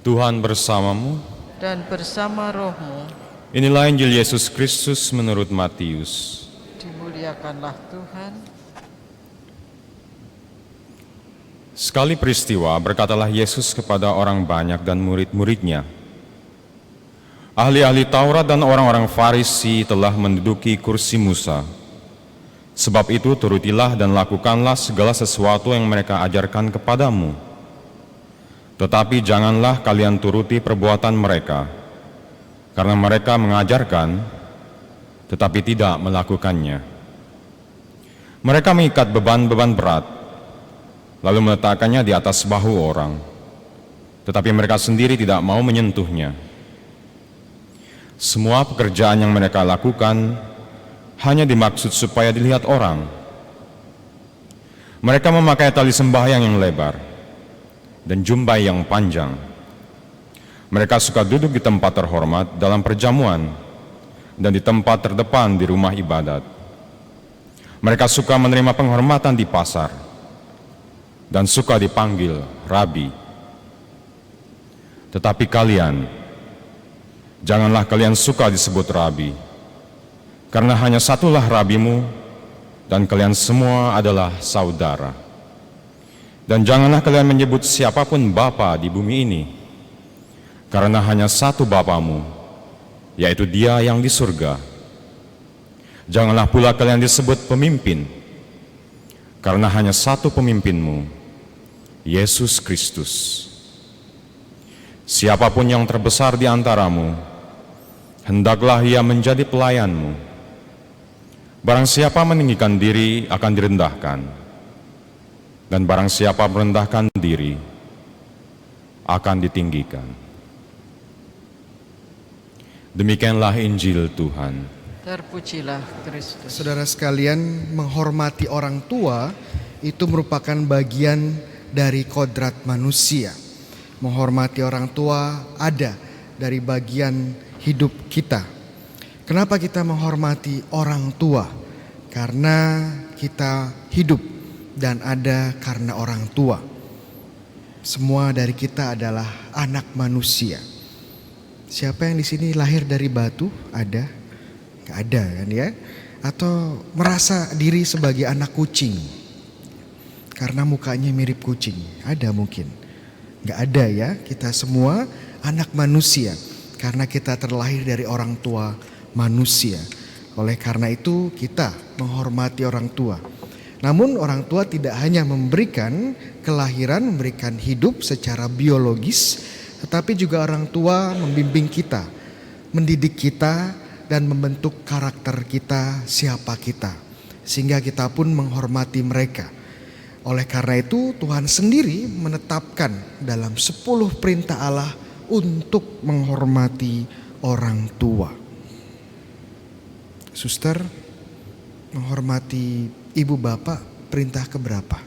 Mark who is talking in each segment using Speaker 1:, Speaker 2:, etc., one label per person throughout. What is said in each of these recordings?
Speaker 1: Tuhan bersamamu.
Speaker 2: Dan bersama rohmu.
Speaker 1: Inilah Injil Yesus Kristus menurut Matius.
Speaker 2: Dimuliakanlah Tuhan.
Speaker 1: Sekali peristiwa berkatalah Yesus kepada orang banyak dan murid-muridnya, ahli-ahli Taurat dan orang-orang Farisi telah menduduki kursi Musa. Sebab itu turutilah dan lakukanlah segala sesuatu yang mereka ajarkan kepadamu. Tetapi janganlah kalian turuti perbuatan mereka, karena mereka mengajarkan, tetapi tidak melakukannya. Mereka mengikat beban-beban berat, lalu meletakkannya di atas bahu orang, tetapi mereka sendiri tidak mau menyentuhnya. Semua pekerjaan yang mereka lakukan hanya dimaksud supaya dilihat orang. Mereka memakai tali sembahyang yang lebar dan jumbai yang panjang. Mereka suka duduk di tempat terhormat dalam perjamuan dan di tempat terdepan di rumah ibadat. Mereka suka menerima penghormatan di pasar dan suka dipanggil Rabi. Tetapi kalian, janganlah kalian suka disebut Rabi, karena hanya satulah Rabimu dan kalian semua adalah saudara. Dan janganlah kalian menyebut siapapun Bapa di bumi ini, karena hanya satu Bapamu, yaitu Dia yang di surga. Janganlah pula kalian disebut pemimpin, karena hanya satu pemimpinmu, Yesus Kristus. Siapapun yang terbesar di antaramu, hendaklah ia menjadi pelayanmu. Barang siapa meninggikan diri akan direndahkan, dan barang siapa merendahkan diri akan ditinggikan. Demikianlah Injil Tuhan.
Speaker 2: Terpujilah Kristus.
Speaker 3: Saudara sekalian, menghormati orang tua itu merupakan bagian dari kodrat manusia. Menghormati orang tua ada dari bagian hidup kita. Kenapa kita menghormati orang tua? Karena kita hidup dan ada karena orang tua. Semua dari kita adalah anak manusia. Siapa yang di sini lahir dari batu? Ada? Gak ada kan ya? Atau merasa diri sebagai anak kucing karena mukanya mirip kucing? Ada mungkin? Gak ada ya. Kita semua anak manusia karena kita terlahir dari orang tua manusia. Oleh karena itu kita menghormati orang tua. Namun orang tua tidak hanya memberikan kelahiran, memberikan hidup secara biologis, tetapi juga orang tua membimbing kita, mendidik kita, dan membentuk karakter kita, siapa kita. Sehingga kita pun menghormati mereka. Oleh karena itu Tuhan sendiri menetapkan dalam 10 perintah Allah untuk menghormati orang tua. Suster, menghormati ibu bapak perintah keberapa?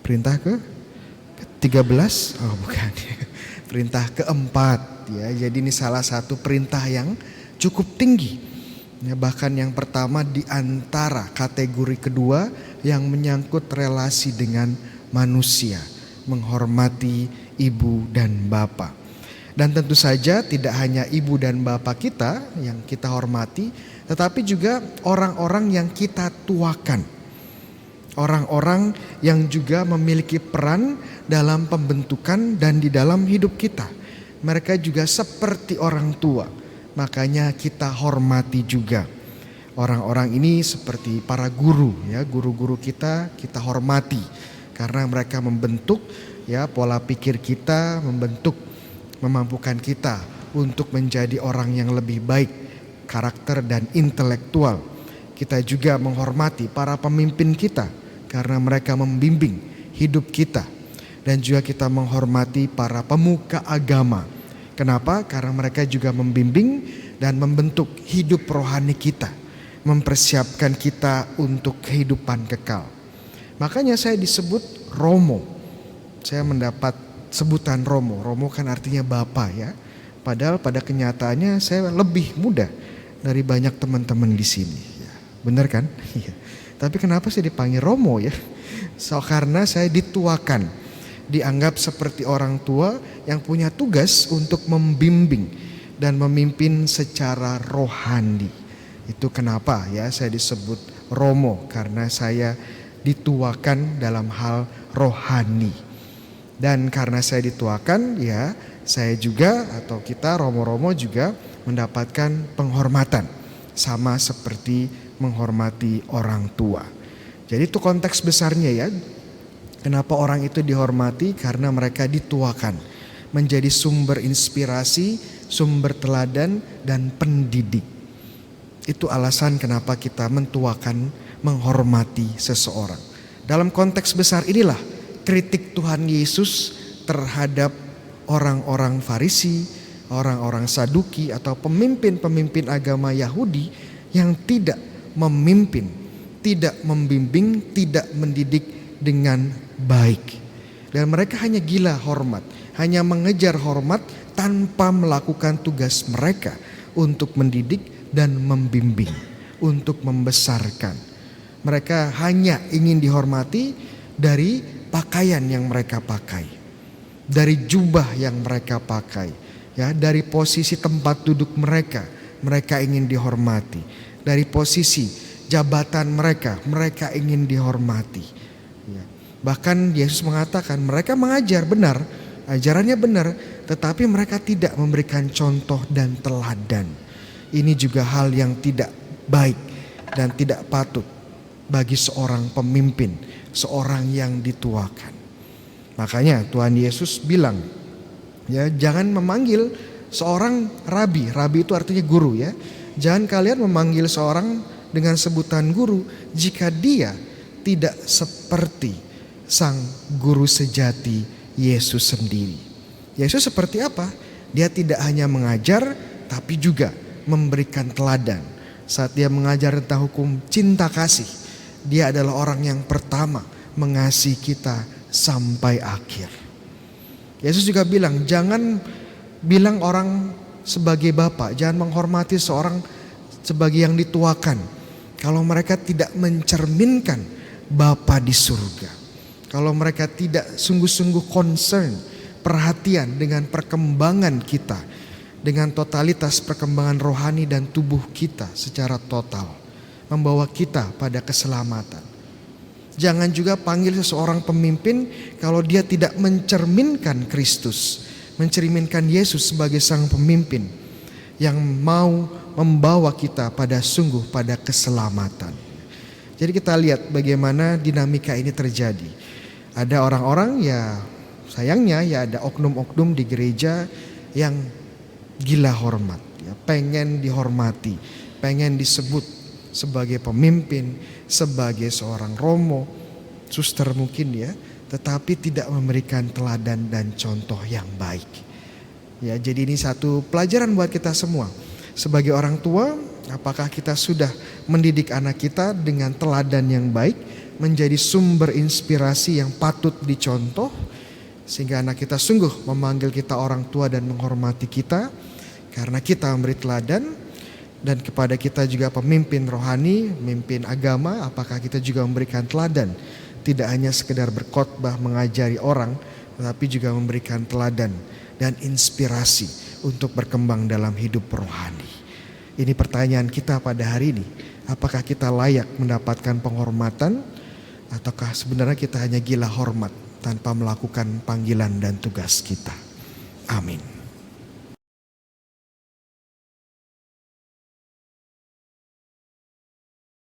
Speaker 3: Perintah ke-13? Oh bukan, perintah keempat ya. Jadi ini salah satu perintah yang cukup tinggi ya, bahkan yang pertama di antara kategori kedua yang menyangkut relasi dengan manusia, menghormati ibu dan bapak. Dan tentu saja tidak hanya ibu dan bapak kita yang kita hormati, tetapi juga orang-orang yang kita tuakan. Orang-orang yang juga memiliki peran dalam pembentukan dan di dalam hidup kita. Mereka juga seperti orang tua, makanya kita hormati juga. Orang-orang ini seperti para guru ya, guru-guru kita hormati. Karena mereka membentuk ya pola pikir kita, memampukan kita untuk menjadi orang yang lebih baik, karakter dan intelektual. Kita juga menghormati para pemimpin kita karena mereka membimbing hidup kita. Dan juga kita menghormati para pemuka agama. Kenapa? Karena mereka juga membimbing dan membentuk hidup rohani kita, mempersiapkan kita untuk kehidupan kekal. Makanya saya disebut Romo. Saya mendapat sebutan Romo. Romo kan artinya Bapak ya. Padahal pada kenyataannya saya lebih muda dari banyak teman-teman di sini. Benar kan? Iya. Tapi kenapa saya dipanggil Romo ya? Karena saya dituakan dianggap seperti orang tua yang punya tugas untuk membimbing dan memimpin secara rohani. Itu kenapa ya saya disebut Romo, karena saya dituakan dalam hal rohani. Dan karena saya dituakan, ya saya juga atau kita Romo-Romo juga mendapatkan penghormatan sama seperti menghormati orang tua. Jadi itu konteks besarnya ya. Kenapa orang itu dihormati? Karena mereka dituakan menjadi sumber inspirasi, sumber teladan dan pendidik. Itu alasan kenapa kita mentuakan, menghormati seseorang. Dalam konteks besar inilah kritik Tuhan Yesus terhadap orang-orang Farisi, orang-orang Saduki atau pemimpin-pemimpin agama Yahudi yang tidak memimpin, tidak membimbing, tidak mendidik dengan baik. Dan mereka hanya gila hormat, hanya mengejar hormat tanpa melakukan tugas mereka untuk mendidik dan membimbing, untuk membesarkan. Mereka hanya ingin dihormati dari pakaian yang mereka pakai, dari jubah yang mereka pakai, ya, dari posisi tempat duduk mereka, mereka ingin dihormati, dari posisi jabatan mereka, mereka ingin dihormati. Ya. Bahkan Yesus mengatakan mereka mengajar benar, ajarannya benar, tetapi mereka tidak memberikan contoh dan teladan. Ini juga hal yang tidak baik dan tidak patut bagi seorang pemimpin, seorang yang dituakan. Makanya Tuhan Yesus bilang, ya, jangan memanggil seorang rabi. Rabi itu artinya guru ya. Jangan kalian memanggil seorang dengan sebutan guru jika dia tidak seperti sang guru sejati Yesus sendiri. Yesus seperti apa? Dia tidak hanya mengajar tapi juga memberikan teladan. Saat dia mengajar tentang hukum cinta kasih, dia adalah orang yang pertama mengasihi kita sampai akhir. Yesus juga bilang, jangan bilang orang sebagai bapak, jangan menghormati seorang sebagai yang dituakan kalau mereka tidak mencerminkan Bapa di surga. Kalau mereka tidak sungguh-sungguh concern, perhatian dengan perkembangan kita, dengan totalitas perkembangan rohani dan tubuh kita secara total, membawa kita pada keselamatan. Jangan juga panggil seseorang pemimpin kalau dia tidak mencerminkan Kristus, mencerminkan Yesus sebagai sang pemimpin yang mau membawa kita pada sungguh pada keselamatan. Jadi kita lihat bagaimana dinamika ini terjadi. Ada orang-orang, ya sayangnya ya ada oknum-oknum di gereja yang gila hormat, ya, pengen dihormati, pengen disebut sebagai pemimpin, sebagai seorang romo, suster mungkin ya, tetapi tidak memberikan teladan dan contoh yang baik. Ya, jadi ini satu pelajaran buat kita semua. Sebagai orang tua, apakah kita sudah mendidik anak kita dengan teladan yang baik, menjadi sumber inspirasi yang patut dicontoh, sehingga anak kita sungguh memanggil kita orang tua dan menghormati kita karena kita memberi teladan. Dan kepada kita juga pemimpin rohani, pemimpin agama, apakah kita juga memberikan teladan, tidak hanya sekedar berkhotbah mengajari orang, tetapi juga memberikan teladan dan inspirasi untuk berkembang dalam hidup rohani. Ini pertanyaan kita pada hari ini. Apakah kita layak mendapatkan penghormatan, ataukah sebenarnya kita hanya gila hormat tanpa melakukan panggilan dan tugas kita? Amin.